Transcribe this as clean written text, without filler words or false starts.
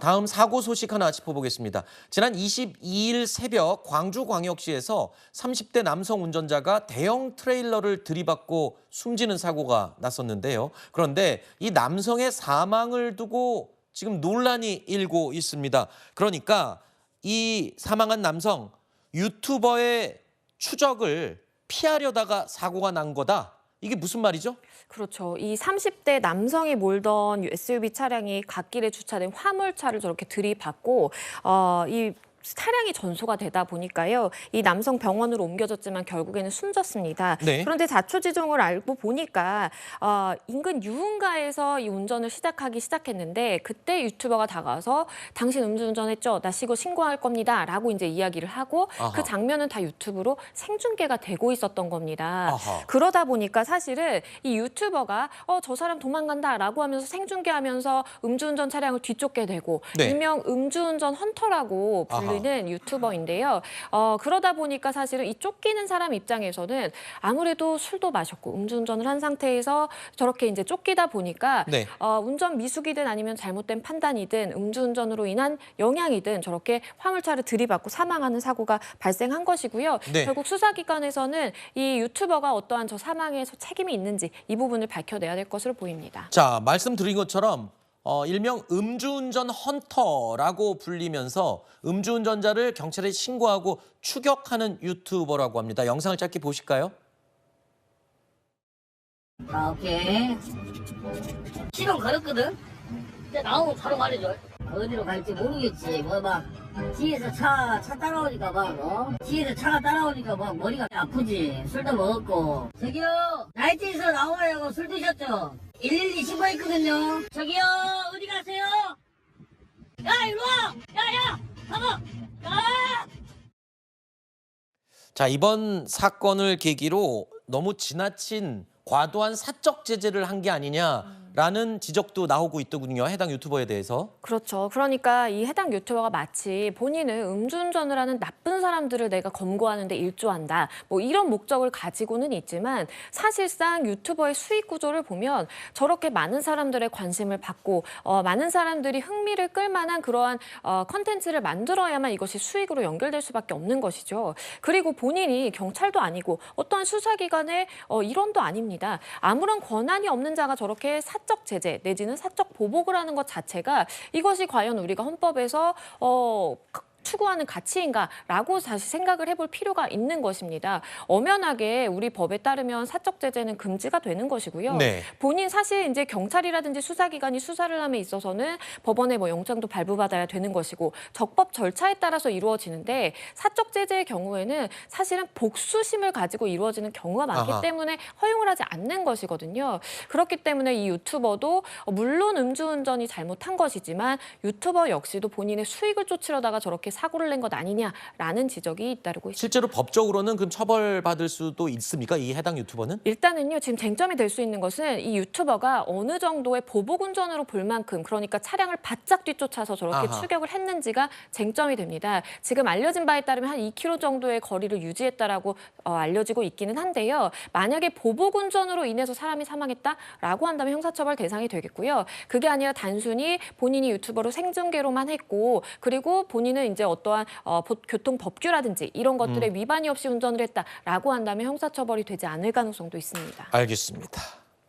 다음 사고 소식 하나 짚어보겠습니다. 지난 22일 새벽 광주광역시에서 30대 남성 운전자가 대형 트레일러를 들이받고 숨지는 사고가 났었는데요. 그런데 이 남성의 사망을 두고 지금 논란이 일고 있습니다. 그러니까 이 사망한 남성 유튜버의 추적을 피하려다가 사고가 난 거다. 이게 무슨 말이죠? 그렇죠. 이 30대 남성이 몰던 SUV 차량이 갓길에 주차된 화물차를 저렇게 들이받고 이 차량이 전소가 되다 보니까요. 이 남성 병원으로 옮겨졌지만 결국에는 숨졌습니다. 네. 그런데 자초지종을 알고 보니까 인근 유흥가에서 이 운전을 시작했는데 그때 유튜버가 다가와서 당신 음주운전했죠? 나 신고할 겁니다. 라고 이제 이야기를 하고 아하. 그 장면은 다 유튜브로 생중계가 되고 있었던 겁니다. 아하. 그러다 보니까 사실은 이 유튜버가 저 사람 도망간다라고 하면서 생중계하면서 음주운전 차량을 뒤쫓게 되고 네. 일명 음주운전 헌터라고 불리는 유튜버인데요. 그러다 보니까 사실은 이 쫓기는 사람 입장에서는 아무래도 술도 마셨고 음주운전을 한 상태에서 저렇게 이제 쫓기다 보니까 네. 운전 미숙이든 아니면 잘못된 판단이든 음주운전으로 인한 영향이든 저렇게 화물차를 들이받고 사망하는 사고가 발생한 것이고요. 네. 결국 수사기관에서는 이 유튜버가 어떠한 저 사망에 책임이 있는지 이 부분을 밝혀내야 될 것으로 보입니다. 자, 말씀드린 것처럼 일명 음주운전 헌터라고 불리면서 음주운전자를 경찰에 신고하고 추격하는 유튜버라고 합니다. 영상을 짧게 보실까요? 오케이. 시동 걸었거든? 근데 나오면 바로 말해줘. 어디로 갈지 모르겠지. 막, 뒤에서 차 따라오니까 뒤에서 차가 따라오니까 머리가 아프지. 술도 먹었고. 저기요, 나이트에서 나와요. 술 드셨죠? 112 신고했거든요. 저기요, 어디 가세요? 야, 이리 와! 야! 가봐! 야! 자, 이번 사건을 계기로 너무 지나친 과도한 사적 제재를 한 게 아니냐라는 지적도 나오고 있더군요. 해당 유튜버에 대해서. 그렇죠. 그러니까 이 해당 유튜버가 마치 본인은 음주운전을 하는 나쁜 사람들을 내가 검거하는 데 일조한다. 뭐 이런 목적을 가지고는 있지만 사실상 유튜버의 수익 구조를 보면 저렇게 많은 사람들의 관심을 받고 많은 사람들이 흥미를 끌 만한 그러한 컨텐츠를 만들어야만 이것이 수익으로 연결될 수밖에 없는 것이죠. 그리고 본인이 경찰도 아니고 어떠한 수사기관의 일원도 아닙니다. 아무런 권한이 없는 자가 저렇게 사적 제재 내지는 사적 보복을 하는 것 자체가 이것이 과연 우리가 헌법에서 추구하는 가치인가라고 다시 생각을 해볼 필요가 있는 것입니다. 엄연하게 우리 법에 따르면 사적 제재는 금지가 되는 것이고요. 네. 본인 사실 이제 경찰이라든지 수사기관이 수사를 함에 있어서는 법원에 영장도 발부받아야 되는 것이고 적법 절차에 따라서 이루어지는데 사적 제재의 경우에는 사실은 복수심을 가지고 이루어지는 경우가 많기 때문에 허용을 하지 않는 것이거든요. 그렇기 때문에 이 유튜버도 물론 음주운전이 잘못한 것이지만 유튜버 역시도 본인의 수익을 쫓으려다가 저렇게 사고를 낸 것 아니냐라는 지적이 잇따르고 있습니다. 실제로 법적으로는 그럼 처벌받을 수도 있습니까? 이 해당 유튜버는? 일단은요, 지금 쟁점이 될 수 있는 것은 이 유튜버가 어느 정도의 보복 운전으로 볼 만큼 그러니까 차량을 바짝 뒤쫓아서 저렇게 추격을 했는지가 쟁점이 됩니다. 지금 알려진 바에 따르면 한 2km 정도의 거리를 유지했다라고 알려지고 있기는 한데요. 만약에 보복 운전으로 인해서 사람이 사망했다라고 한다면 형사처벌 대상이 되겠고요. 그게 아니라 단순히 본인이 유튜버로 생중계로만 했고 그리고 본인은 이제 어떠한 교통법규라든지 이런 것들에 위반이 없이 운전을 했다라고 한다면 형사처벌이 되지 않을 가능성도 있습니다. 알겠습니다.